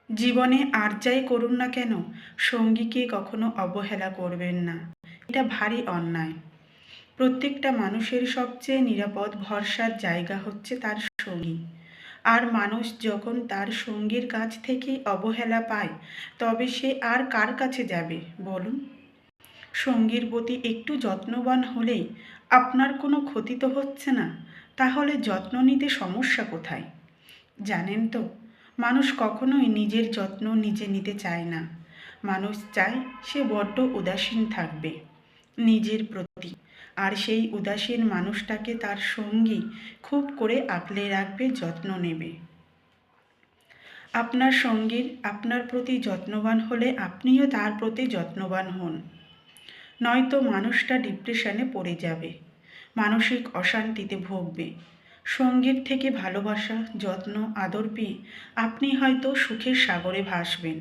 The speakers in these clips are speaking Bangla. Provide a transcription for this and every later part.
জীবনে আর যাই করুন না কেন, সঙ্গীকে কখনো অবহেলা করবেন না। এটা ভারী অন্যায়। প্রত্যেকটা মানুষের সবচেয়ে নিরাপদ ভরসার জায়গা হচ্ছে তার সঙ্গী। আর মানুষ যখন তার সঙ্গীর কাছ থেকেই অবহেলা পায়, তবে সে আর কার কাছে যাবে বলুন? সঙ্গীর প্রতি একটু যত্নবান হলেই আপনার কোনো ক্ষতি তো হচ্ছে না, তাহলে যত্ন নিতে সমস্যা কোথায়? জানেন তো, মানুষ কখনোই নিজের যত্ন নিজে নিতে চায় না। মানুষ চায় সে বড্ড উদাসীন থাকবে নিজের প্রতি, আর সেই উদাসীন মানুষটাকে তার সঙ্গী খুব করে আগলে রাখবে, যত্ন নেবে। আপনার সঙ্গীর আপনার প্রতি যত্নবান হলে আপনিও তার প্রতি যত্নবান হন। নয়তো মানুষটা ডিপ্রেশনে পড়ে যাবে, মানসিক অশান্তিতে ভুগবে। সঙ্গীর থেকে ভালোবাসা, যত্ন, আদর পেয়ে আপনি হয়তো সুখের সাগরে ভাসবেন,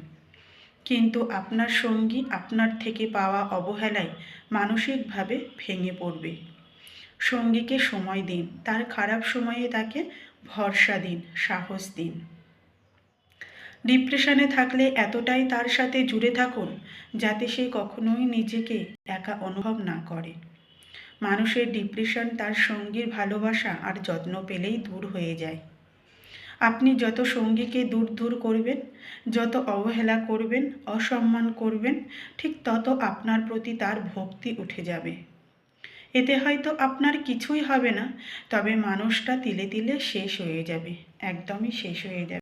কিন্তু আপনার সঙ্গী আপনার থেকে পাওয়া অবহেলায় মানসিকভাবে ভেঙে পড়বে। সঙ্গীকে সময় দিন, তার খারাপ সময়ে তাকে ভরসা দিন, সাহস দিন। ডিপ্রেশনে থাকলে এতটাই তার সাথে জুড়ে থাকুন যাতে সে কখনোই নিজেকে একা অনুভব না করে। মানুষের ডিপ্রেশন তার সঙ্গীর ভালোবাসা আর যত্ন পেলেই দূর হয়ে যায়। আপনি যত সঙ্গীকে দূর দূর করবেন, যত অবহেলা করবেন, অসম্মান করবেন, ঠিক তত আপনার প্রতি তার ভক্তি উঠে যাবে। এতে হয়তো আপনার কিছুই হবে না, তবে মানুষটা তিলে তিলে শেষ হয়ে যাবে, একদমই শেষ হয়ে যাবে।